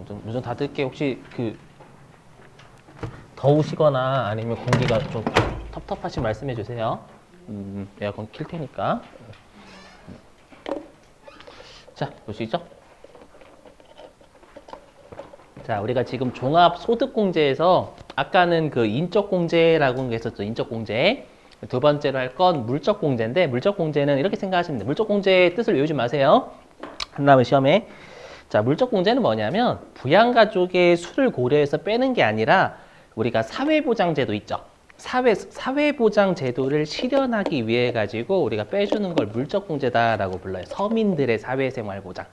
문 좀 닫을게. 혹시 그 더우시거나 아니면 공기가 좀 텁텁하신 말씀해 주세요. 에어컨 킬 테니까. 자, 보시죠. 자, 우리가 지금 종합소득공제에서 아까는 그 인적공제라고 했었죠. 인적공제. 두 번째로 할 건 물적공제인데, 물적공제는 이렇게 생각하시면 돼요. 물적공제의 뜻을 외우지 마세요. 한다음에 시험에. 자, 물적공제는 뭐냐면 부양가족의 수를 고려해서 빼는 게 아니라 우리가 사회보장제도 있죠. 사회보장제도를 실현하기 위해 가지고 우리가 빼주는 걸 물적공제다라고 불러요. 서민들의 사회생활보장.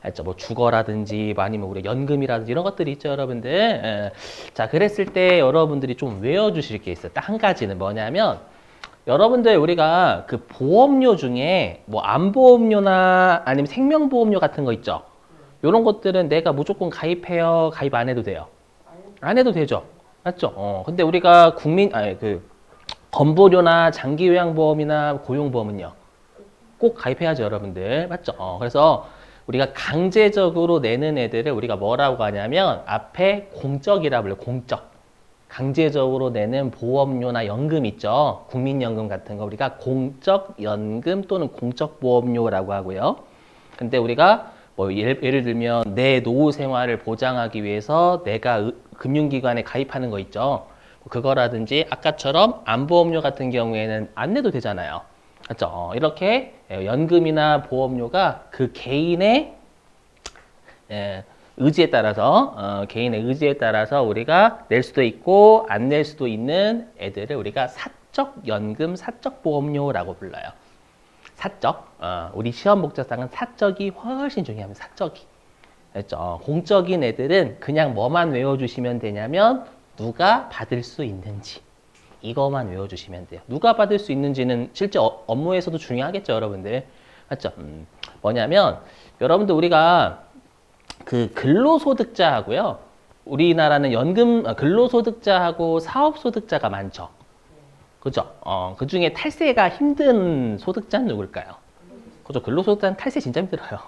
알죠? 뭐 주거라든지 뭐 아니면 우리 연금이라든지 이런 것들이 있죠, 여러분들. 자, 그랬을 때 여러분들이 좀 외워주실 게 있어요. 딱 한 가지는 뭐냐면 여러분들 우리가 그 보험료 중에 뭐 암보험료나 아니면 생명보험료 같은 거 있죠. 이런 것들은 내가 무조건 가입해요, 가입 안 해도 돼요. 안 해도 되죠. 맞죠? 근데 우리가 건보료나 장기요양보험이나 고용보험은요. 꼭 가입해야죠, 여러분들. 맞죠? 그래서 우리가 강제적으로 내는 애들을 우리가 뭐라고 하냐면 앞에 공적이라 불러요. 공적. 강제적으로 내는 보험료나 연금 있죠. 국민연금 같은 거 우리가 공적연금 또는 공적보험료라고 하고요. 근데 우리가 뭐 예를 들면 내 노후 생활을 보장하기 위해서 내가 금융기관에 가입하는 거 있죠. 그거라든지 아까처럼 암보험료 같은 경우에는 안 내도 되잖아요. 맞죠? 이렇게 연금이나 보험료가 그 개인의 의지에 따라서 개인의 의지에 따라서 우리가 낼 수도 있고 안 낼 수도 있는 애들을 우리가 사적연금, 사적보험료라고 불러요. 사적. 우리 시험 목적상은 사적이 훨씬 중요합니다. 사적이. 알죠? 공적인 애들은 그냥 뭐만 외워주시면 되냐면 누가 받을 수 있는지. 이거만 외워주시면 돼요. 누가 받을 수 있는지는 실제 업무에서도 중요하겠죠, 여러분들. 맞죠? 뭐냐면 여러분들 우리가 그 근로소득자하고요. 우리나라는 근로소득자하고 사업소득자가 많죠. 그죠? 그 중에 탈세가 힘든 소득자는 누굴까요? 그죠? 근로소득자는 탈세 진짜 힘들어요.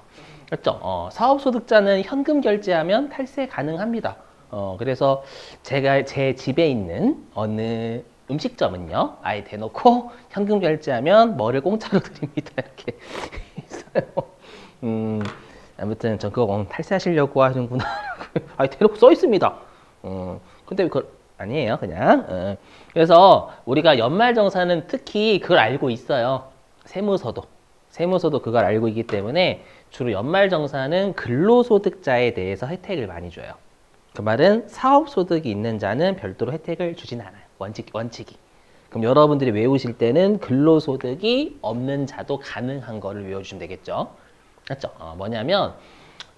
그렇죠? 사업소득자는 현금 결제하면 탈세 가능합니다. 그래서 제가 제 집에 있는 어느 음식점은요, 아예 대놓고 현금 결제하면 뭐를 공짜로 드립니다. 이렇게 있어요. 아무튼 전 그거 탈세하시려고 하는구나. 아니 대놓고 써 있습니다. 근데 그 아니에요, 그냥. 그래서 우리가 연말정산은 특히 그걸 알고 있어요. 세무서도 그걸 알고 있기 때문에 주로 연말정산은 근로소득자에 대해서 혜택을 많이 줘요. 그 말은 사업소득이 있는 자는 별도로 혜택을 주진 않아요. 원칙이. 그럼 여러분들이 외우실 때는 근로소득이 없는 자도 가능한 거를 외워주시면 되겠죠. 맞죠? 뭐냐면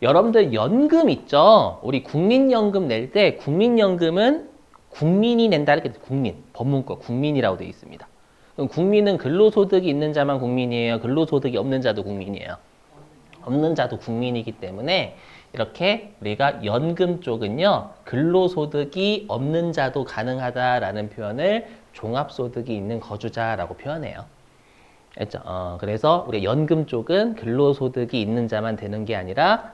여러분들 연금 있죠? 우리 국민연금 낼 때 국민연금은 국민이 낸다 이렇게 국민, 법문과 국민이라고 되어 있습니다. 그럼 국민은 근로소득이 있는 자만 국민이에요? 근로소득이 없는 자도 국민이에요? 없는 자도 국민이기 때문에 이렇게 우리가 연금 쪽은요, 근로소득이 없는 자도 가능하다라는 표현을 종합소득이 있는 거주자라고 표현해요. 알죠? 그래서 우리 연금 쪽은 근로소득이 있는 자만 되는 게 아니라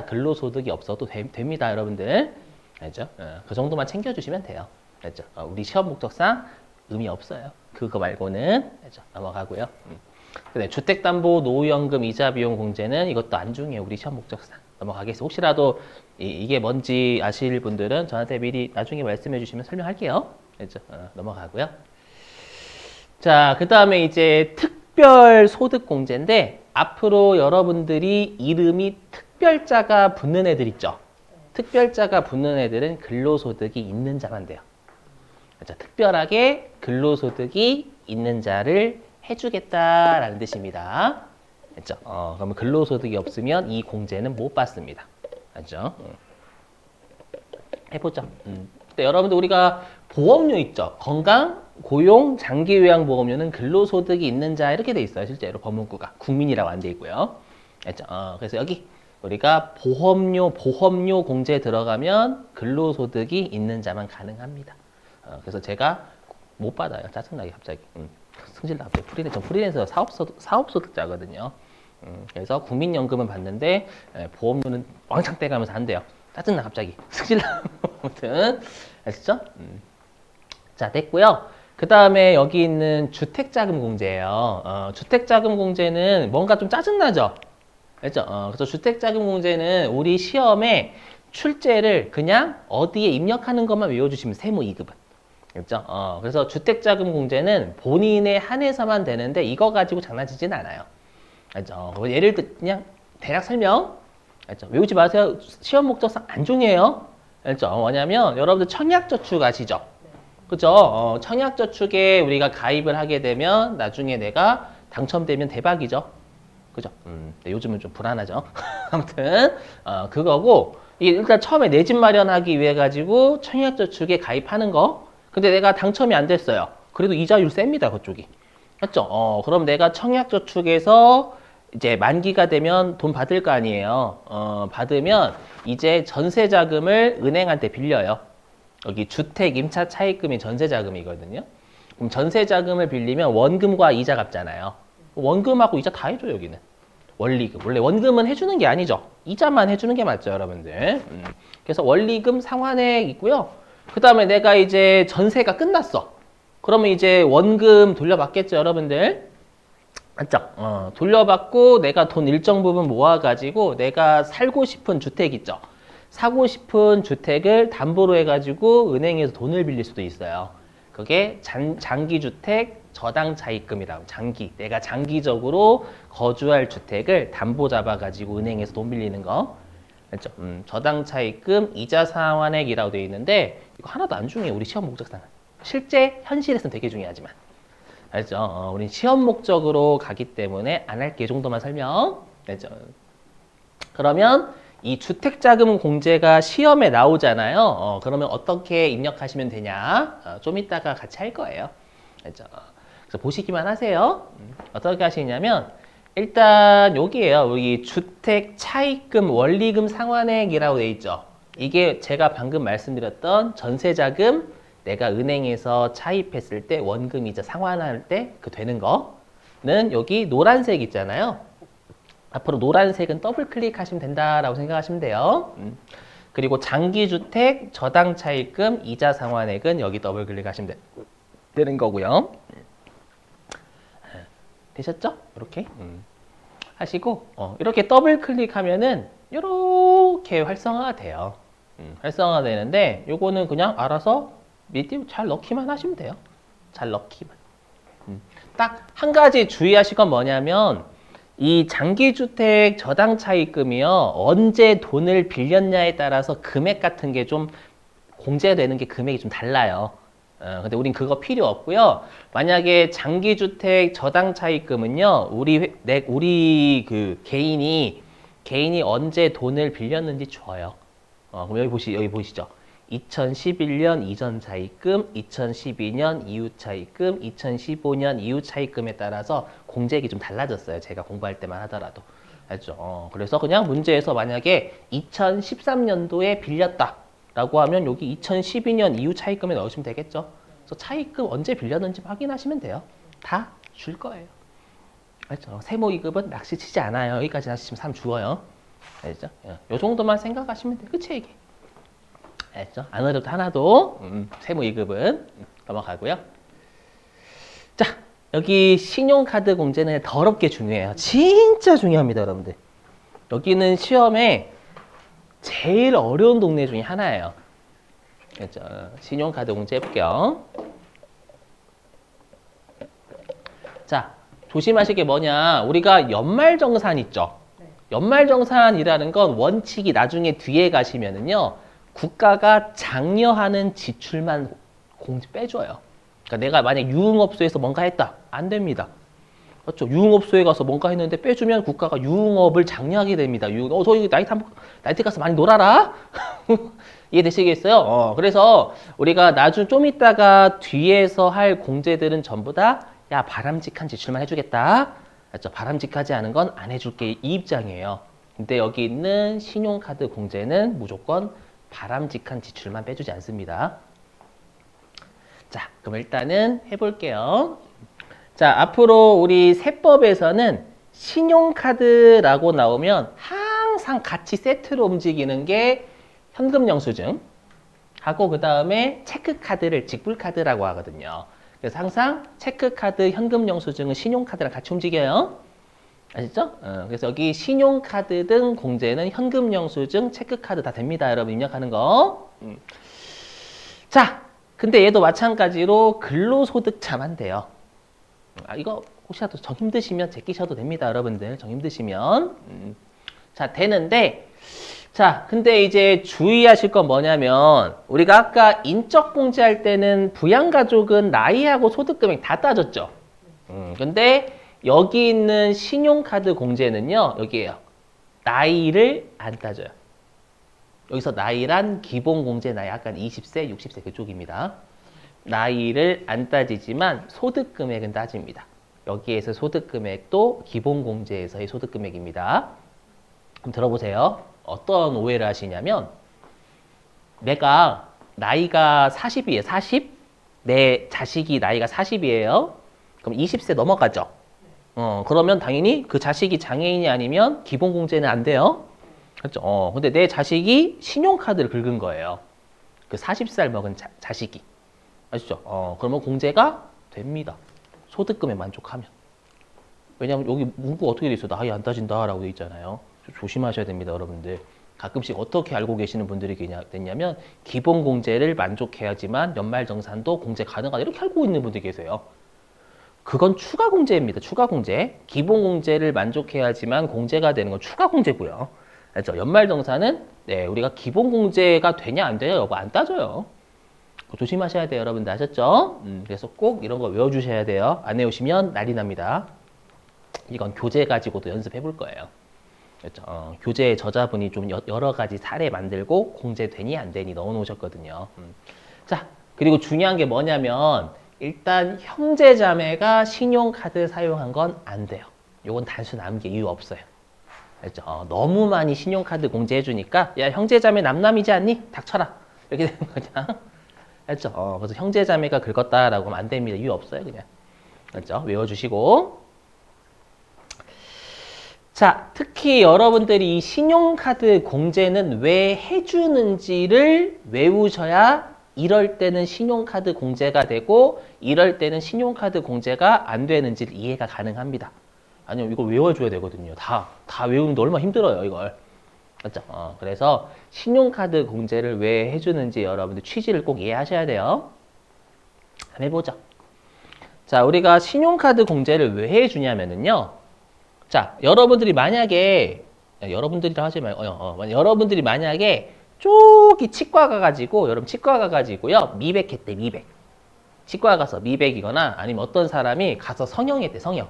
근로소득이 없어도 됩니다, 여러분들. 알죠? 그 정도만 챙겨주시면 돼요. 알죠? 우리 시험 목적상 의미 없어요. 그거 말고는. 알죠? 넘어가고요. 네, 주택담보 노후연금 이자 비용 공제는 이것도 안 중요해요. 우리 시험 목적상. 넘어가겠습니다. 혹시라도 이게 뭔지 아실 분들은 저한테 미리 나중에 말씀해 주시면 설명할게요. 알죠? 넘어가고요. 자, 그 다음에 이제 특별소득공제인데 앞으로 여러분들이 이름이 특별자가 붙는 애들 있죠? 특별자가 붙는 애들은 근로소득이 있는 자만 돼요. 그렇죠? 특별하게 근로소득이 있는 자를 해주겠다라는 뜻입니다. 그렇죠? 그러면 근로소득이 없으면 이 공제는 못 받습니다. 알죠? 해보죠. 근데 여러분들 우리가 보험료 있죠? 건강, 고용, 장기요양보험료는 근로소득이 있는 자 이렇게 돼 있어요. 실제로 법문구가 국민이라고 안 돼 있고요. 알죠? 그래서 여기 우리가 보험료 공제에 들어가면 근로소득이 있는 자만 가능합니다. 그래서 제가 못 받아요. 짜증나게 갑자기. 승질 나고요. 프리랜서 사업소득자거든요. 그래서 국민연금은 받는데 보험료는 왕창 떼가면서 안 돼요. 짜증나 갑자기. 승질나. 아무튼 아시죠? 자, 됐고요. 그 다음에 여기 있는 주택자금공제예요. 주택자금공제는 뭔가 좀 짜증나죠? 알죠? 그래서 주택자금공제는 우리 시험에 출제를 그냥 어디에 입력하는 것만 외워주시면 세무 2급은. 그렇죠? 그래서 주택자금공제는 본인에 한해서만 되는데 이거 가지고 장난치진 않아요. 알죠? 예를 들어 그냥 대략 설명. 알죠? 외우지 마세요. 시험 목적상 안 중요해요. 알죠? 뭐냐면 여러분들 청약저축 아시죠? 그죠? 청약저축에 우리가 가입을 하게 되면 나중에 내가 당첨되면 대박이죠. 그죠? 근데 요즘은 좀 불안하죠. 아무튼 그거고 이게 일단 처음에 내 집 마련하기 위해 가지고 청약저축에 가입하는 거. 근데 내가 당첨이 안 됐어요. 그래도 이자율 셉니다, 그쪽이. 맞죠? 그럼 내가 청약저축에서 이제 만기가 되면 돈 받을 거 아니에요. 받으면 이제 전세자금을 은행한테 빌려요. 여기 주택 임차 차입금이 전세자금이거든요. 그럼 전세자금을 빌리면 원금과 이자 갚잖아요. 원금하고 이자 다 해줘요, 여기는. 원리금. 원래 원금은 해주는 게 아니죠. 이자만 해주는 게 맞죠, 여러분들. 그래서 원리금 상환액 있고요. 그 다음에 내가 이제 전세가 끝났어. 그러면 이제 원금 돌려받겠죠, 여러분들. 맞죠? 돌려받고 내가 돈 일정 부분 모아가지고 내가 살고 싶은 주택 있죠. 사고 싶은 주택을 담보로 해가지고 은행에서 돈을 빌릴 수도 있어요. 그게 장기주택 저당차입금이라고. 내가 장기적으로 거주할 주택을 담보 잡아가지고 은행에서 돈 빌리는 거. 그렇죠? 저당차입금 이자 상환액이라고 되어 있는데 이거 하나도 안 중요해요. 우리 시험 목적상은. 실제 현실에서는 되게 중요하지만. 알죠? 우리 시험 목적으로 가기 때문에 안 할게. 이 정도만 설명. 알죠? 그러면 이 주택자금 공제가 시험에 나오잖아요. 그러면 어떻게 입력하시면 되냐? 좀 이따가 같이 할 거예요. 알죠? 그래서 보시기만 하세요. 어떻게 하시냐면 일단 여기에요. 여기 주택 차입금 원리금 상환액이라고 돼 있죠. 이게 제가 방금 말씀드렸던 전세자금 내가 은행에서 차입했을 때 원금이자 상환할 때 그 되는 거는 여기 노란색 있잖아요. 앞으로 노란색은 더블 클릭하시면 된다라고 생각하시면 돼요. 그리고 장기주택 저당차입금 이자 상환액은 여기 더블 클릭하시면 되는 거고요. 되셨죠? 이렇게 하시고 이렇게 더블 클릭하면은 이렇게 활성화가 돼요. 활성화가 되는데 요거는 그냥 알아서 밑에 잘 넣기만 하시면 돼요. 잘 넣기만. 딱 한 가지 주의하실 건 뭐냐면 이 장기주택 저당차입금이요. 언제 돈을 빌렸냐에 따라서 금액 같은 게 좀 공제되는 게 금액이 좀 달라요. 근데 우린 그거 필요 없고요. 만약에 장기주택 저당차입금은요. 우리 그 개인이 언제 돈을 빌렸는지 줘요. 그럼 여기 보시죠. 2011년 이전 차입금, 2012년 이후 차입금, 2015년 이후 차입금에 따라서 공제액이 좀 달라졌어요. 제가 공부할 때만 하더라도. 알죠? 그래서 그냥 문제에서 만약에 2013년도에 빌렸다라고 하면 여기 2012년 이후 차입금에 넣으시면 되겠죠. 그래서 차입금 언제 빌렸는지 확인하시면 돼요. 다 줄 거예요. 알죠? 세모 2급은 낚시 치지 않아요. 여기까지 하시면 3 주어요. 알죠? 이 정도만 생각하시면 돼요. 끝이 이게. 알죠? 안 어렵다 하나도. 세무 2급은 넘어가고요. 자, 여기 신용카드 공제는 더럽게 중요해요. 진짜 중요합니다, 여러분들. 여기는 시험에 제일 어려운 동네 중에 하나예요. 그렇죠? 신용카드 공제 해볼게요. 자, 조심하실 게 뭐냐. 우리가 연말정산 있죠? 연말정산이라는 건 원칙이 나중에 뒤에 가시면은요. 국가가 장려하는 지출만 빼줘요. 그러니까 내가 만약 유흥업소에서 뭔가 했다. 안 됩니다. 그렇죠? 유흥업소에 가서 뭔가 했는데 빼주면 국가가 유흥업을 장려하게 됩니다. 저희 나이트 가서 많이 놀아라? 이해되시겠어요? 그래서 우리가 좀 이따가 뒤에서 할 공제들은 전부 다, 야, 바람직한 지출만 해주겠다. 그렇죠? 바람직하지 않은 건 안 해줄게. 이 입장이에요. 근데 여기 있는 신용카드 공제는 무조건 바람직한 지출만 빼주지 않습니다. 자, 그럼 일단은 해볼게요. 자, 앞으로 우리 세법에서는 신용카드라고 나오면 항상 같이 세트로 움직이는 게 현금 영수증 하고 그 다음에 체크카드를 직불카드라고 하거든요. 그래서 항상 체크카드, 현금 영수증은 신용카드랑 같이 움직여요. 아시죠? 그래서 여기 신용카드 등 공제는 현금 영수증, 체크카드 다 됩니다. 여러분 입력하는 거. 자, 근데 얘도 마찬가지로 근로소득자만 돼요. 이거 혹시라도 정 힘드시면 제끼셔도 됩니다. 여러분들 정 힘드시면. 자, 되는데 자, 근데 이제 주의하실 건 뭐냐면 우리가 아까 인적 공제할 때는 부양가족은 나이하고 소득금액 다 따졌죠. 근데 여기 있는 신용카드 공제는요, 여기에요. 나이를 안 따져요. 여기서 나이란 기본 공제 나이 약간 20세, 60세 그쪽입니다. 나이를 안 따지지만 소득금액은 따집니다. 여기에서 소득금액도 기본 공제에서의 소득금액입니다. 그럼 들어보세요. 어떤 오해를 하시냐면 내가 나이가 40이에요. 40? 내 자식이 나이가 40이에요. 그럼 20세 넘어가죠. 그러면 당연히 그 자식이 장애인이 아니면 기본 공제는 안 돼요. 그렇죠? 근데 내 자식이 신용카드를 긁은 거예요. 그 40살 먹은 자식이. 아시죠? 그러면 공제가 됩니다. 소득금에 만족하면. 왜냐면 여기 문구 어떻게 돼 있어? 나이 안 따진다라고 돼 있잖아요. 조심하셔야 됩니다, 여러분들. 가끔씩 어떻게 알고 계시는 분들이 됐냐면 기본 공제를 만족해야지만 연말정산도 공제 가능하다 이렇게 알고 있는 분들이 계세요. 그건 추가 공제입니다. 추가 공제. 기본 공제를 만족해야지만 공제가 되는 건 추가 공제고요. 알죠? 연말정산은 네, 우리가 기본 공제가 되냐 안 되냐 여부 안 따져요. 조심하셔야 돼요, 여러분들. 아셨죠? 그래서 꼭 이런 거 외워주셔야 돼요. 안 외우시면 난리 납니다. 이건 교재 가지고도 연습해 볼 거예요. 그렇죠? 교재 저자분이 좀 여러 가지 사례 만들고 공제되니 안 되니 넣어 놓으셨거든요. 자, 그리고 중요한 게 뭐냐면 일단 형제자매가 신용카드 사용한 건 안 돼요. 요건 단순 암기 이유 없어요. 알죠? 너무 많이 신용카드 공제해 주니까 야 형제자매 남남이지 않니? 닥쳐라. 이렇게 되는 거죠. 알죠? 그래서 형제자매가 긁었다라고 하면 안 됩니다. 이유 없어요. 그냥. 알죠? 외워주시고. 자, 특히 여러분들이 이 신용카드 공제는 왜 해주는지를 외우셔야 이럴 때는 신용카드 공제가 되고 이럴 때는 신용카드 공제가 안 되는지를 이해가 가능합니다. 아니면 이걸 외워줘야 되거든요. 다 외우는데 얼마나 힘들어요, 이걸. 맞죠? 그래서 신용카드 공제를 왜 해주는지 여러분들 취지를 꼭 이해하셔야 돼요. 한번 해보죠. 자, 우리가 신용카드 공제를 왜 해주냐면은요. 자, 여러분들이 만약에 여러분들이라 하지 말고 여러분들이 만약에 저기 치과 가가지고 여러분 치과 가가지고요 미백했대 미백. 치과 가서 미백이거나 아니면 어떤 사람이 가서 성형했대 성형.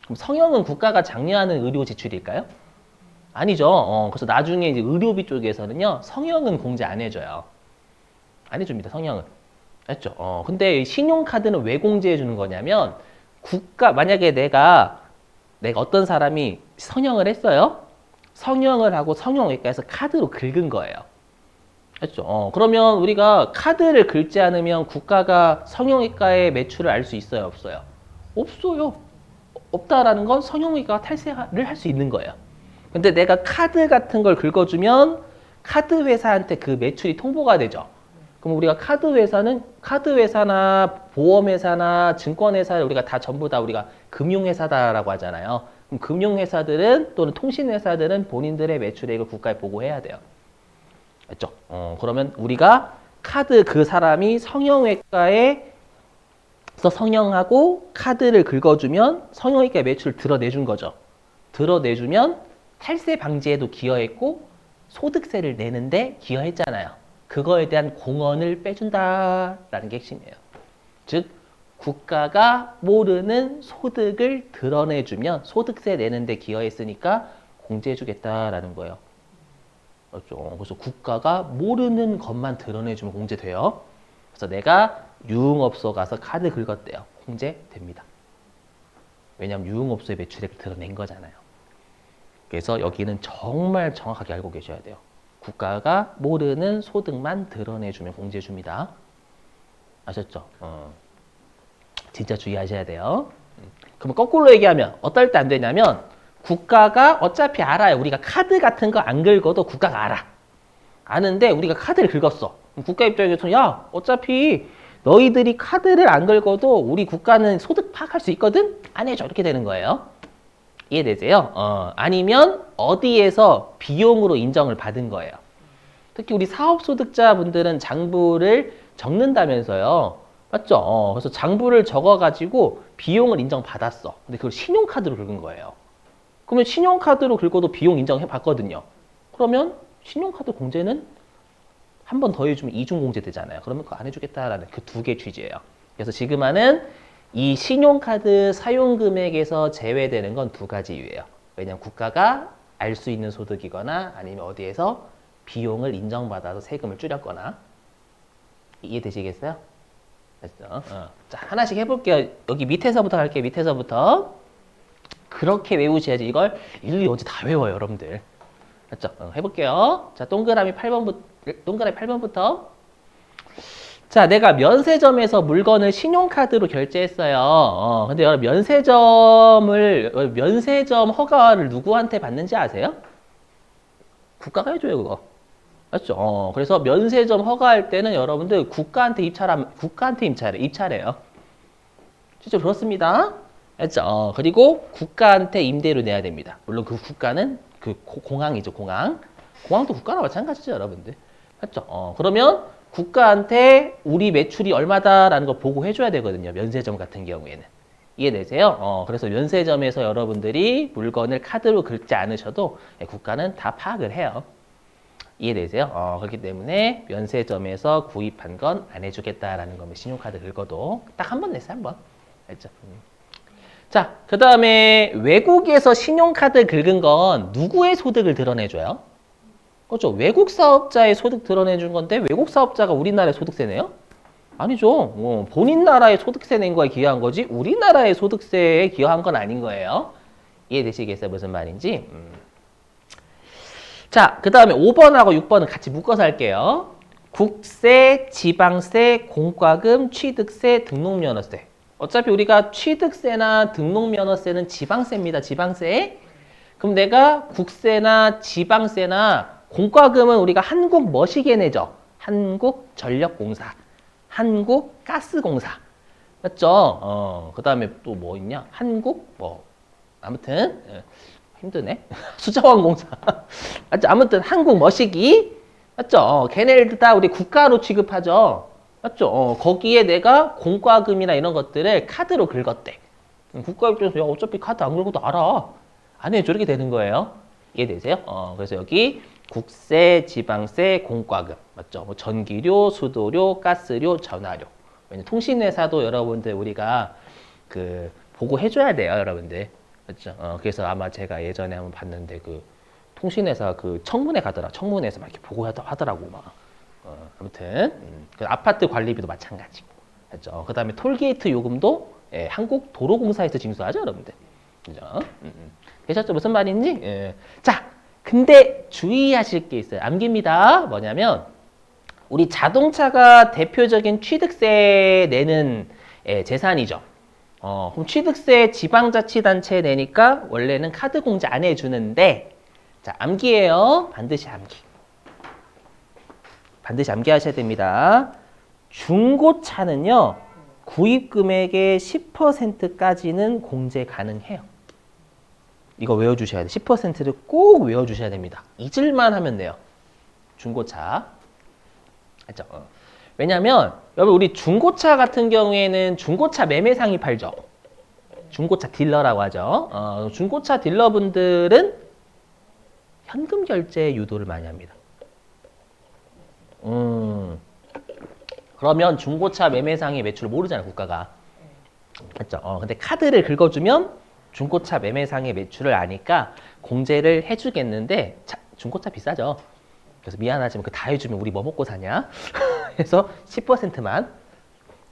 그럼 성형은 국가가 장려하는 의료 지출일까요? 아니죠. 그래서 나중에 이제 의료비 쪽에서는요 성형은 공제 안 해줘요. 안 해줍니다 성형은. 알죠? 근데 신용카드는 왜 공제해 주는 거냐면 국가 만약에 내가 어떤 사람이 성형을 했어요. 성형을 하고 성형외과에서 카드로 긁은 거예요. 했죠. 그러면 우리가 카드를 긁지 않으면 국가가 성형외과의 매출을 알 수 있어요, 없어요? 없어요. 없다라는 건 성형외과가 탈세를 할 수 있는 거예요. 근데 내가 카드 같은 걸 긁어주면 카드 회사한테 그 매출이 통보가 되죠. 그럼 우리가 카드 회사나 보험회사나 증권회사를 우리가 다 전부 다 우리가 금융회사다라고 하잖아요. 그럼 금융회사들은 또는 통신회사들은 본인들의 매출액을 국가에 보고해야 돼요. 맞죠? 그러면 우리가 카드 그 사람이 성형외과에서 성형하고 카드를 긁어주면 성형외과 매출을 드러내준 거죠. 드러내주면 탈세 방지에도 기여했고 소득세를 내는데 기여했잖아요. 그거에 대한 공헌을 빼준다라는 게 핵심이에요. 즉 국가가 모르는 소득을 드러내주면 소득세 내는데 기여했으니까 공제해주겠다라는 거예요. 그렇죠. 그래서 국가가 모르는 것만 드러내주면 공제돼요. 그래서 내가 유흥업소 가서 카드 긁었대요. 공제됩니다. 왜냐하면 유흥업소의 매출액을 드러낸 거잖아요. 그래서 여기는 정말 정확하게 알고 계셔야 돼요. 국가가 모르는 소득만 드러내주면 공제해줍니다. 아셨죠? 진짜 주의하셔야 돼요. 그럼 거꾸로 얘기하면 어떨 때 안 되냐면 국가가 어차피 알아요. 우리가 카드 같은 거 안 긁어도 국가가 알아. 아는데 우리가 카드를 긁었어. 그럼 국가 입장에서 야, 어차피 너희들이 카드를 안 긁어도 우리 국가는 소득 파악할 수 있거든? 안 해줘. 이렇게 되는 거예요. 이해되세요? 아니면 어디에서 비용으로 인정을 받은 거예요. 특히 우리 사업소득자분들은 장부를 적는다면서요. 맞죠? 그래서 장부를 적어가지고 비용을 인정받았어. 근데 그걸 신용카드로 긁은 거예요. 그러면 신용카드로 긁어도 비용 인정해 봤거든요. 그러면 신용카드 공제는 한 번 더 해주면 이중 공제 되잖아요. 그러면 그거 안 해주겠다라는 그 두 개 취지예요. 그래서 지금 하는 이 신용카드 사용 금액에서 제외되는 건 두 가지 이유예요. 왜냐하면 국가가 알 수 있는 소득이거나 아니면 어디에서 비용을 인정받아서 세금을 줄였거나. 이해되시겠어요? 됐죠? 자, 하나씩 해볼게요. 여기 밑에서부터 갈게요. 밑에서부터. 그렇게 외우셔야지. 이걸 일일이 어디 다 외워요, 여러분들. 맞죠? 해볼게요. 자, 동그라미 8번부터. 자, 내가 면세점에서 물건을 신용카드로 결제했어요. 근데 여러분, 면세점 허가를 누구한테 받는지 아세요? 국가가 해줘요, 그거. 맞죠? 그래서 면세점 허가할 때는 여러분들 국가한테 입찰해요. 실제로 그렇습니다. 맞죠? 그리고 국가한테 임대료 내야 됩니다. 물론 그 국가는 그 공항이죠, 공항. 공항도 국가랑 마찬가지죠, 여러분들. 맞죠? 그러면 국가한테 우리 매출이 얼마다라는 걸 보고해줘야 되거든요. 면세점 같은 경우에는. 이해되세요? 그래서 면세점에서 여러분들이 물건을 카드로 긁지 않으셔도 국가는 다 파악을 해요. 이해되세요? 그렇기 때문에 면세점에서 구입한 건 안 해주겠다라는 거면 신용카드 긁어도 딱 한 번 냈어요, 한 번. 알죠? 자, 그 다음에 외국에서 신용카드 긁은 건 누구의 소득을 드러내줘요? 그렇죠. 외국 사업자의 소득 드러내준 건데 외국 사업자가 우리나라의 소득세 내요? 아니죠. 본인 나라의 소득세 낸 거에 기여한 거지 우리나라의 소득세에 기여한 건 아닌 거예요. 이해되시겠어요? 무슨 말인지? 자, 그 다음에 5번하고 6번은 같이 묶어서 할게요. 국세, 지방세, 공과금, 취득세, 등록면허세. 어차피 우리가 취득세나 등록면허세는 지방세입니다. 지방세. 그럼 내가 국세나 지방세나 공과금은 우리가 한국 뭐시게 내죠? 한국전력공사, 한국가스공사. 맞죠? 그 다음에 또 뭐 있냐? 아무튼 힘드네. 수자원공사. 맞죠? 아무튼 한국 머시기. 맞죠? 걔네들 다 우리 국가로 취급하죠. 맞죠? 거기에 내가 공과금이나 이런 것들을 카드로 긁었대. 국가 입장에서 야, 어차피 카드 안 긁어도 알아. 안 해줘. 이렇게 되는 거예요. 이해되세요? 그래서 여기 국세, 지방세, 공과금. 맞죠? 뭐 전기료, 수도료, 가스료, 전화료. 왜냐면 통신회사도 여러분들 우리가 그 보고해줘야 돼요. 여러분들. 맞죠? 그래서 아마 제가 예전에 한번 봤는데 그 통신회사 그 청문회 가더라. 청문회에서 막 이렇게 보고하더라고 막. 아무튼 그 아파트 관리비도 마찬가지고. 맞죠? 그 다음에 톨게이트 요금도 한국도로공사에서 징수하죠, 여러분들. 그죠? 되셨죠? 무슨 말인지? 자, 근데 주의하실 게 있어요. 암기입니다. 뭐냐면 우리 자동차가 대표적인 취득세 내는 재산이죠. 그럼 취득세 지방자치단체에 내니까 원래는 카드 공제 안 해주는데, 자, 암기예요. 반드시 암기. 반드시 암기하셔야 됩니다. 중고차는요, 구입 금액의 10%까지는 공제 가능해요. 이거 외워주셔야 돼요. 10%를 꼭 외워주셔야 됩니다. 잊을만 하면 돼요. 중고차. 알죠? 왜냐면 여러분 우리 중고차 같은 경우에는 중고차 매매상이 팔죠. 중고차 딜러라고 하죠. 중고차 딜러분들은 현금 결제 유도를 많이 합니다. 그러면 중고차 매매상의 매출을 모르잖아요, 국가가. 맞죠? 근데 카드를 긁어주면 중고차 매매상의 매출을 아니까 공제를 해주겠는데 중고차 비싸죠. 그래서 미안하지만 그 다 해주면 우리 뭐 먹고 사냐? 그래서 10%만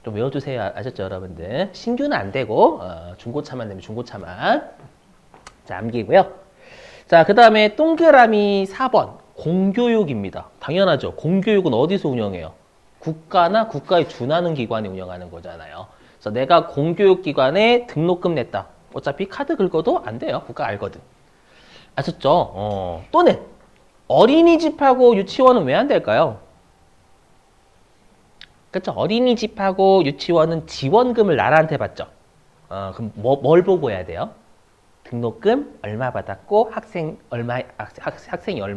좀 외워주세요. 아셨죠, 여러분들? 신규는 안 되고 중고차만 되면 중고차만. 자, 암기고요. 자, 그 다음에 동그라미 4번 공교육입니다. 당연하죠. 공교육은 어디서 운영해요? 국가나 국가에 준하는 기관이 운영하는 거잖아요. 그래서 내가 공교육기관에 등록금 냈다. 어차피 카드 긁어도 안 돼요. 국가 알거든. 아셨죠? 또는 어린이집하고 유치원은 왜 안 될까요? 그렇죠. 어린이집하고 유치원은 지원금을 나라한테 받죠. 그럼 뭘 보고 해야 돼요? 등록금 얼마 받았고 학생이 얼마래. 학생이 몇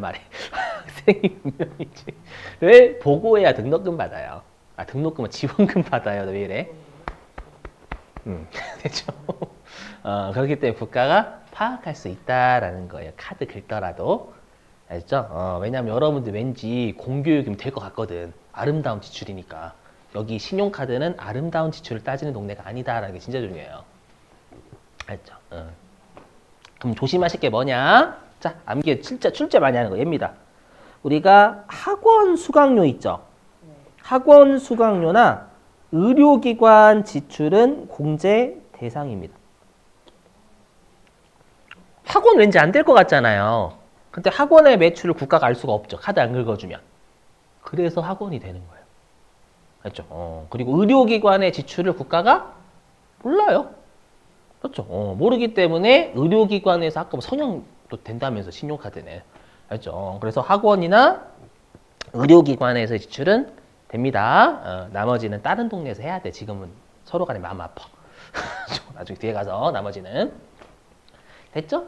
명인지를 보고해야 등록금 받아요. 등록금은 지원금 받아요. 왜 이래? 그렇죠. 그렇기 때문에 국가가 파악할 수 있다라는 거예요. 카드 긁더라도. 알죠? 왜냐면 여러분들 왠지 공교육이면 될 것 같거든. 아름다운 지출이니까. 여기 신용카드는 아름다운 지출을 따지는 동네가 아니다라는 게 진짜 중요해요. 알죠? 그럼 조심하실 게 뭐냐? 자, 암기 진짜 출제 많이 하는 거 얘입니다. 우리가 학원 수강료 있죠? 학원 수강료나 의료기관 지출은 공제 대상입니다. 학원 왠지 안 될 것 같잖아요. 근데 학원의 매출을 국가가 알 수가 없죠. 카드 안 긁어주면. 그래서 학원이 되는 거예요. 알죠? 그리고 의료기관의 지출을 국가가 몰라요. 그렇죠? 모르기 때문에 의료기관에서 아까 뭐 성형도 된다면서 신용카드는. 알죠? 그래서 학원이나 의료기관에서 지출은 됩니다. 나머지는 다른 동네에서 해야 돼. 지금은 서로 간에 마음 아파. 나중에 뒤에 가서 나머지는. 됐죠?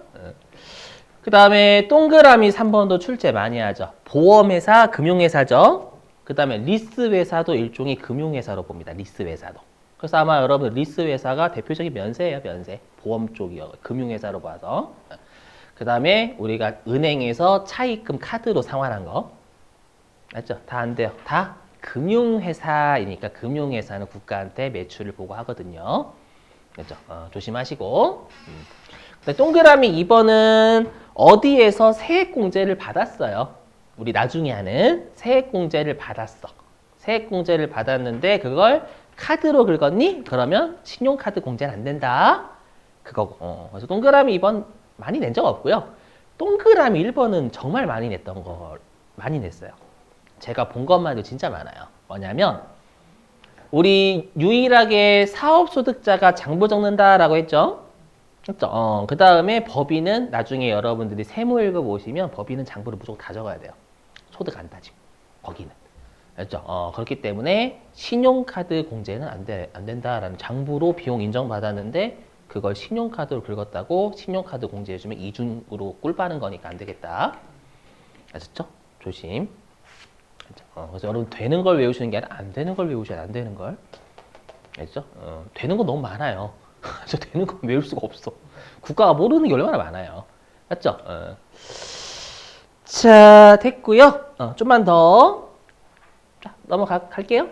그 다음에 동그라미 3번도 출제 많이 하죠. 보험회사, 금융회사죠. 그 다음에 리스회사도 일종의 금융회사로 봅니다. 리스회사도. 그래서 아마 여러분 리스회사가 대표적인 면세예요. 면세. 보험 쪽이요. 금융회사로 봐서. 그 다음에 우리가 은행에서 차입금 카드로 상환한 거. 맞죠? 다 안 돼요. 다 금융회사이니까 금융회사는 국가한테 매출을 보고 하거든요. 그렇죠? 조심하시고. 동그라미 2번은 어디에서 세액공제를 받았어요? 우리 나중에 하는 세액공제를 받았어. 세액공제를 받았는데 그걸 카드로 긁었니? 그러면 신용카드 공제는 안 된다. 그거고. 그래서 동그라미 2번 많이 낸 적 없고요. 동그라미 1번은 정말 많이 냈던 거 많이 냈어요. 제가 본 것만 해도 진짜 많아요. 뭐냐면 우리 유일하게 사업소득자가 장부 적는다라고 했죠? 그렇죠? 그 다음에 법인은 나중에 여러분들이 세무일급 오시면 법인은 장부를 무조건 다 적어야 돼요. 소득 안 따지고 거기는. 그렇죠? 그렇기 때문에 신용카드 공제는 안 된다라는 장부로 비용 인정받았는데 그걸 신용카드로 긁었다고 신용카드 공제해주면 이중으로 꿀 빠는 거니까 안 되겠다. 아셨죠? 조심. 그래서 여러분 되는 걸 외우시는 게 아니라 안 되는 걸 외우셔야 안 되는 걸. 알죠? 되는 거 너무 많아요. 저 되는 거 외울 수가 없어. 국가가 모르는 게 얼마나 많아요. 맞죠? 자, 됐고요. 좀만 더. 자, 넘어갈게요.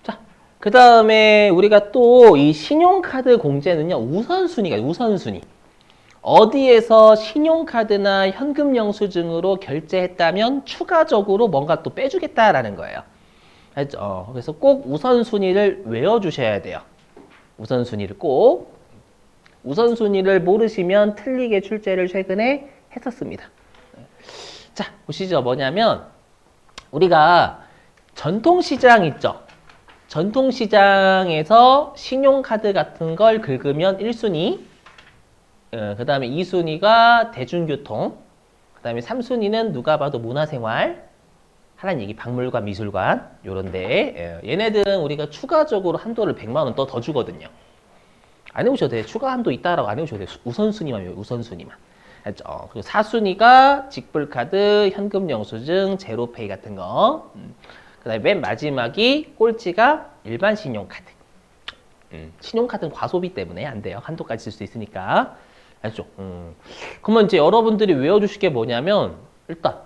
자, 그 다음에 우리가 또 이 신용카드 공제는요, 우선순위가 우선순위. 어디에서 신용카드나 현금 영수증으로 결제했다면 추가적으로 뭔가 또 빼주겠다라는 거예요. 알죠? 그래서 꼭 우선순위를 외워주셔야 돼요. 우선순위를 꼭. 우선순위를 모르시면 틀리게 출제를 최근에 했었습니다. 자, 보시죠. 뭐냐면 우리가 전통시장 있죠? 전통시장에서 신용카드 같은 걸 긁으면 1순위, 그 다음에 2순위가 대중교통, 그 다음에 3순위는 누가 봐도 문화생활, 하라는 얘기 박물관, 미술관 요런데 얘네들은 우리가 추가적으로 한도를 100만 원 더 주거든요. 안 해오셔도 돼요. 추가 한도 있다라고 안 해오셔도 돼요. 우선순위만 외워요. 우선순위만. 알죠? 그리고 4순위가 직불카드, 현금 영수증, 제로페이 같은 거. 그 다음에 맨 마지막이 꼴찌가 일반 신용카드. 신용카드는 과소비 때문에 안 돼요. 한도까지 쓸 수 있으니까. 알죠? 그러면 이제 여러분들이 외워주실 게 뭐냐면 일단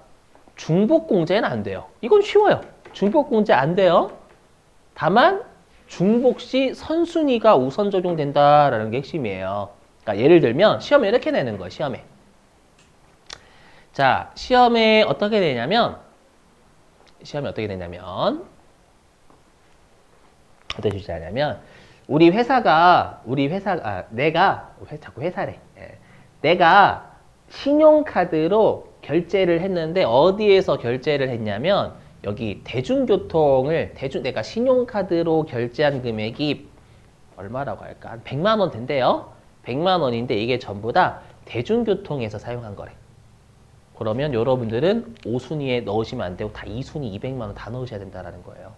중복공제는 안 돼요. 이건 쉬워요. 중복공제 안 돼요. 다만 중복 시 선순위가 우선 적용된다라는 게 핵심이에요. 그러니까 예를 들면 시험에 이렇게 내는 거예요. 시험에. 자, 시험에 어떻게 되냐면 어떻게 주냐면 우리 회사가 자꾸 회사래. 내가 신용카드로 결제를 했는데 어디에서 결제를 했냐면 여기 내가 신용카드로 결제한 금액이 얼마라고 할까? 한 100만 원 된대요. 100만 원인데 이게 전부 다 대중교통에서 사용한 거래. 그러면 여러분들은 5순위에 넣으시면 안 되고 다 2순위 200만 원 다 넣으셔야 된다라는 거예요.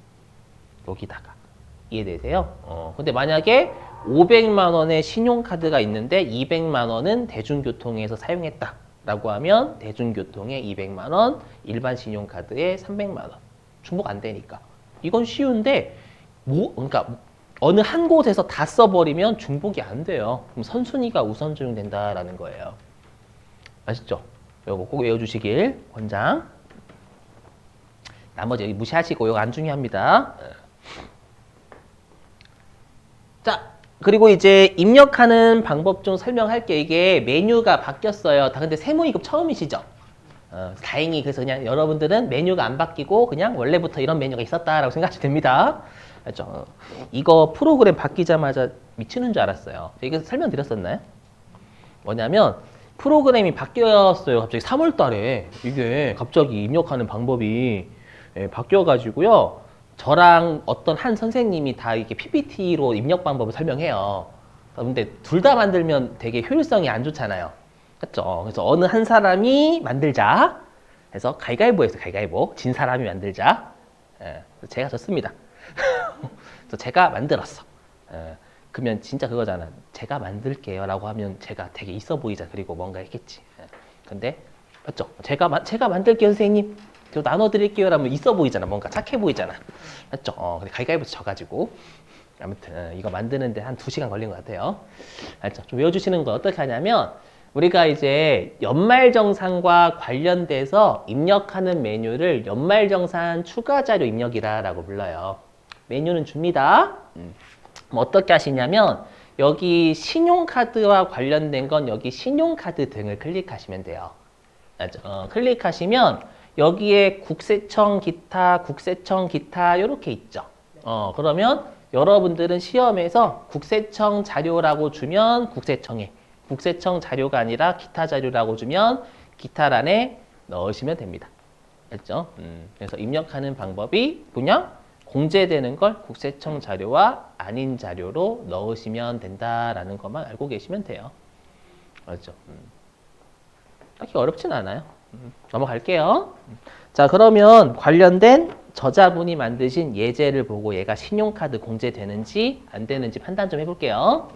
여기다가. 이해되세요? 근데 만약에 500만 원의 신용카드가 있는데 200만 원은 대중교통에서 사용했다라고 하면 대중교통에 200만 원, 일반 신용카드에 300만 원. 중복 안 되니까. 이건 쉬운데 그러니까 어느 한 곳에서 다 써버리면 중복이 안 돼요. 그럼 선순위가 우선 적용된다라는 거예요. 아시죠? 이거 꼭 외워주시길 권장. 나머지 여기 무시하시고 이거 안 중요합니다. 자, 그리고 이제 입력하는 방법 좀 설명할게요. 이게 메뉴가 바뀌었어요. 다 근데 세무이급 처음이시죠? 다행히 그래서 그냥 여러분들은 메뉴가 안 바뀌고 그냥 원래부터 이런 메뉴가 있었다라고 생각하시면 됩니다. 알죠? 이거 프로그램 바뀌자마자 미치는 줄 알았어요. 이거 설명드렸었나요? 뭐냐면 프로그램이 바뀌었어요. 갑자기 3월 달에 이게 갑자기 입력하는 방법이 바뀌어가지고요. 저랑 어떤 한 선생님이 다 이렇게 PPT로 입력 방법을 설명해요. 근데 둘 다 만들면 되게 효율성이 안 좋잖아요. 그렇죠? 그래서 어느 한 사람이 만들자. 해서 가위가위보에서 가위가위보. 진 사람이 만들자. 제가 졌습니다. 그래서 제가 만들었어. 그러면 진짜 그거잖아. 제가 만들게요 라고 하면 제가 되게 있어 보이자. 그리고 뭔가 했겠지. 근데 맞죠? 제가 만들게요 선생님. 저 나눠드릴게요 라면 있어 보이잖아. 뭔가 착해 보이잖아. 맞죠? 근데 가위가위보에서 져가지고 아무튼 이거 만드는데 한 2시간 걸린 것 같아요. 알죠? 좀 외워주시는 거 어떻게 하냐면 우리가 이제 연말정산과 관련돼서 입력하는 메뉴를 연말정산 추가자료 입력이라고 불러요. 메뉴는 줍니다. 뭐 어떻게 하시냐면 여기 신용카드와 관련된 건 여기 신용카드 등을 클릭하시면 돼요. 클릭하시면 여기에 국세청 기타 이렇게 있죠. 그러면 여러분들은 시험에서 국세청 자료라고 주면 국세청 자료가 아니라 기타 자료라고 주면 기타란에 넣으시면 됩니다. 알죠? 그래서 입력하는 방법이 그냥 공제되는 걸 국세청 자료와 아닌 자료로 넣으시면 된다라는 것만 알고 계시면 돼요. 알죠? 딱히 어렵진 않아요. 넘어갈게요. 자, 그러면 관련된 저자분이 만드신 예제를 보고 얘가 신용카드 공제되는지 안 되는지 판단 좀 해볼게요.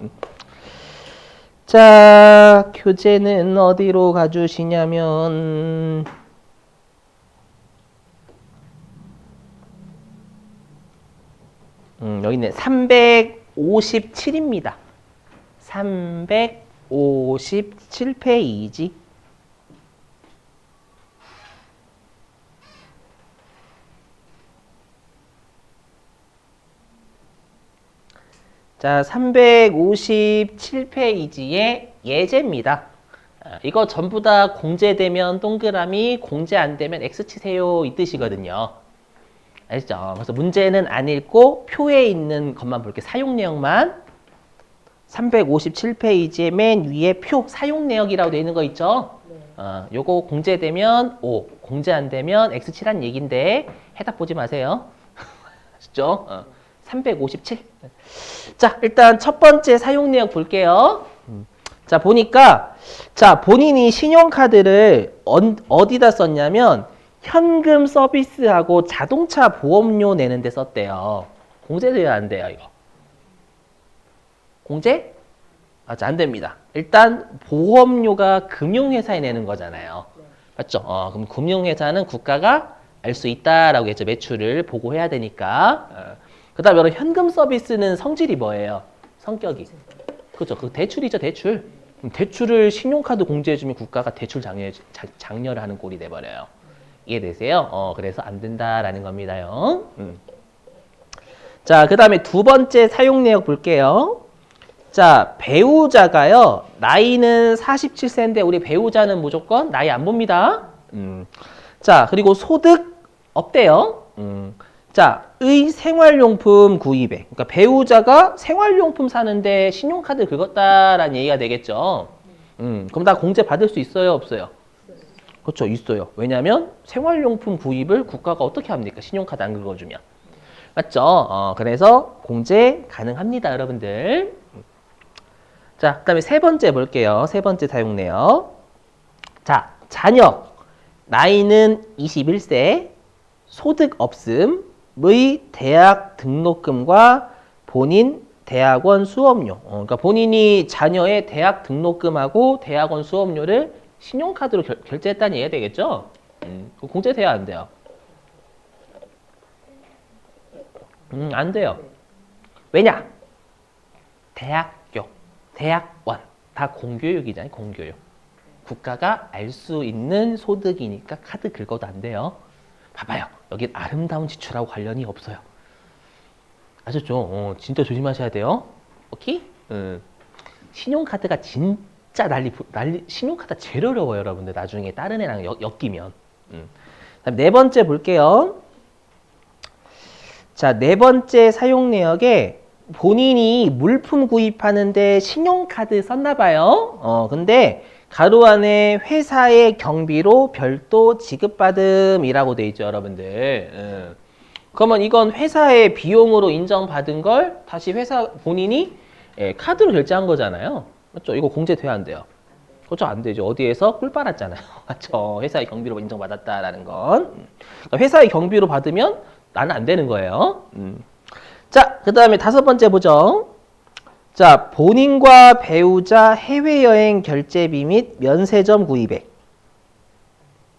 자, 교재는 어디로 가주시냐면 여기 있네. 357입니다. 357페이지. 자, 357페이지의 예제입니다. 이거 전부 다 공제되면 동그라미, 공제 안 되면 X 치세요 이 뜻이거든요. 알죠? 그래서 문제는 안 읽고 표에 있는 것만 볼게요. 사용 내역만. 357페이지의 맨 위에 표 사용 내역이라고 되어 있는 거 있죠? 요거 공제되면 O, 공제 안 되면 X 치란 얘기인데 해답 보지 마세요. 아시죠? 357. 자, 일단 첫 번째 사용 내역 볼게요. 자, 보니까 자, 본인이 신용카드를 어디다 썼냐면 현금 서비스하고 자동차 보험료 내는 데 썼대요. 공제돼야 안 돼요, 이거. 공제? 맞아, 안 됩니다. 일단 보험료가 금융회사에 내는 거잖아요. 맞죠? 그럼 금융회사는 국가가 알 수 있다라고 했죠. 매출을 보고해야 되니까. 그 다음에 여러분 현금 서비스는 성질이 뭐예요? 성격이. 그렇죠. 그 대출이죠, 대출. 대출을 신용카드 공제해주면 국가가 대출 장려를 하는 꼴이 돼버려요. 이해되세요? 그래서 안 된다라는 겁니다요. 자, 그 다음에 두 번째 사용 내역 볼게요. 자, 배우자가요. 나이는 47세인데 우리 배우자는 무조건 나이 안 봅니다. 자, 그리고 소득 없대요. 자, 의 생활용품 구입에. 그러니까 배우자가 생활용품 사는데 신용카드 긁었다라는 얘기가 되겠죠. 그럼 다 공제 받을 수 있어요, 없어요? 그렇죠, 있어요. 왜냐하면 생활용품 구입을 국가가 어떻게 합니까? 신용카드 안 긁어주면. 맞죠? 그래서 공제 가능합니다, 여러분들. 자, 그 다음에 세 번째 볼게요. 세 번째 사용 내역. 자, 자녀. 나이는 21세, 소득 없음의 대학 등록금과 본인 대학원 수업료. 그러니까 본인이 자녀의 대학 등록금하고 대학원 수업료를 신용카드로 결제했다는 얘기가 되겠죠? 그거 공제돼야 안 돼요? 안 돼요. 왜냐? 대학교, 대학원 다 공교육이잖아요. 공교육. 국가가 알 수 있는 소득이니까 카드 긁어도 안 돼요. 봐봐요. 여긴 아름다운 지출하고 관련이 없어요. 아셨죠? 진짜 조심하셔야 돼요. 오케이? 신용카드가 진짜 신용카드 제일 어려워요, 여러분들. 나중에 다른 애랑 엮이면. 다음 네 번째 볼게요. 자, 네 번째 사용 내역에 본인이 물품 구입하는데 신용카드 썼나 봐요. 근데 가로 안에 회사의 경비로 별도 지급받음이라고 돼 있죠, 여러분들. 그러면 이건 회사의 비용으로 인정받은 걸 다시 회사 본인이 카드로 결제한 거잖아요. 맞죠? 이거 공제돼야 안 돼요. 그렇죠? 안 되죠. 어디에서 꿀 빨았잖아요. 맞죠? 회사의 경비로 인정받았다라는 건. 그러니까 회사의 경비로 받으면 나는 안 되는 거예요. 자, 그 다음에 다섯 번째 보죠. 자, 본인과 배우자 해외여행 결제비 및 면세점 구입액.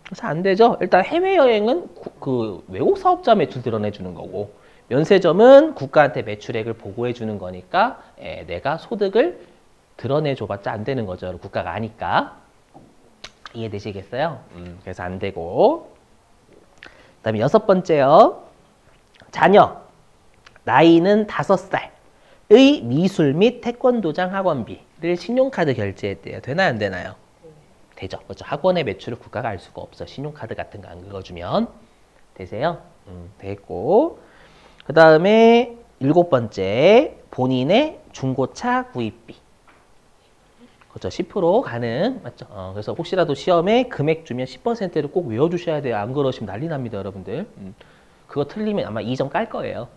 그래서 안 되죠. 일단 해외여행은 그 외국 사업자 매출 드러내주는 거고, 면세점은 국가한테 매출액을 보고해주는 거니까 내가 소득을 드러내줘봤자 안 되는 거죠. 국가가 아니까. 이해되시겠어요? 그래서 안 되고. 그 다음에 여섯 번째요. 자녀. 나이는 5살의 미술 및 태권도장 학원비를 신용카드 결제했대요. 되나요? 안 되나요? 되죠. 그렇죠. 학원의 매출을 국가가 알 수가 없어. 신용카드 같은 거 안 긁어주면. 되세요? 됐고. 그 다음에 일곱 번째. 본인의 중고차 구입비. 그렇죠. 10% 가능. 맞죠? 그래서 혹시라도 시험에 금액 주면 10%를 꼭 외워주셔야 돼요. 안 그러시면 난리 납니다, 여러분들. 그거 틀리면 아마 2점 깔 거예요.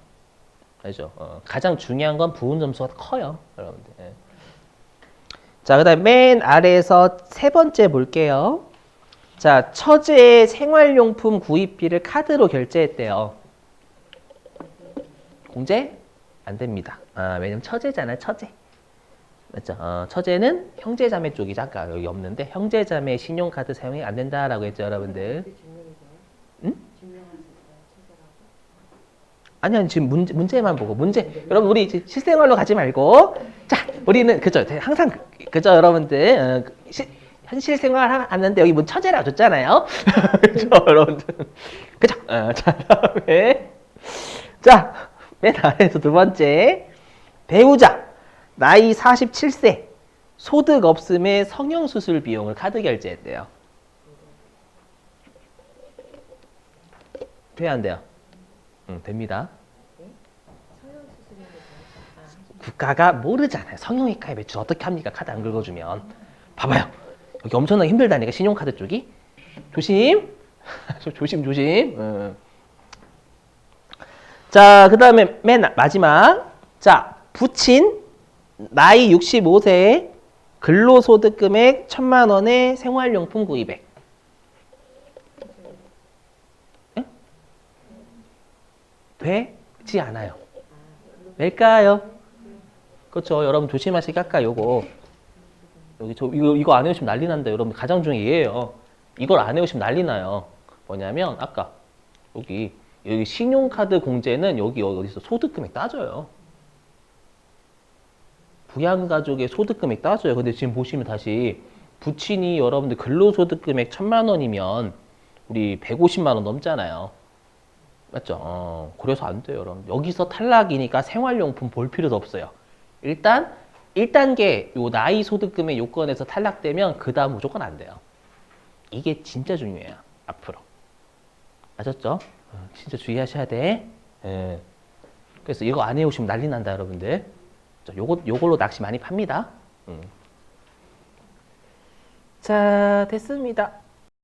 알죠? 가장 중요한 건 부분 점수가 커요, 여러분들. 자, 그 다음 맨 아래에서 세 번째 볼게요. 자, 처제의 생활용품 구입비를 카드로 결제했대요. 공제? 안 됩니다. 왜냐면 처제잖아요, 처제. 맞죠? 처제는 형제자매 쪽이죠. 아까 여기 없는데 형제자매 신용카드 사용이 안 된다라고 했죠, 여러분들. 응? 아니 지금 문제만 보고 여러분 우리 실생활로 가지 말고 자 우리는 그죠 항상 그죠 여러분들 현실 생활 하는데 여기 뭐 처제라고 줬잖아요. 그죠 여러분들 그죠 자 다음에 자 맨 아래에서 두 번째 배우자 나이 47세 소득 없음의 성형수술 비용을 카드 결제했대요. 돼야 안 돼요? 됩니다. 국가가 모르잖아요. 성형외과의 매출 어떻게 합니까? 카드 안 긁어주면. 봐봐요. 여기 엄청나게 힘들다니까 신용카드 쪽이. 조심. 조심. 자, 그 다음에 맨 마지막. 자, 부친 나이 65세 근로소득 금액 1,000만 원의 생활용품 구입액. 되지 않아요. 왜일까요? 그렇죠. 여러분 조심하시게 아까 요거 여기 이거 안 해오시면 난리 난다. 여러분 가장 중요한 얘예요. 이걸 안 해오시면 난리 나요. 뭐냐면 아까 여기 신용카드 공제는 여기 어디서 소득금액 따져요. 부양가족의 소득금액 따져요. 근데 지금 보시면 다시 부친이 여러분들 근로소득금액 1,000만 원이면 우리 150만 원 넘잖아요. 맞죠? 그래서 안 돼요, 여러분. 여기서 탈락이니까 생활용품 볼 필요도 없어요. 일단 1단계 요 나이 소득금의 요건에서 탈락되면 그 다음 무조건 안 돼요. 이게 진짜 중요해요. 앞으로. 아셨죠? 진짜 주의하셔야 돼. 예. 그래서 이거 안 해오시면 난리 난다, 여러분들. 요걸로 낚시 많이 팝니다. 자, 됐습니다.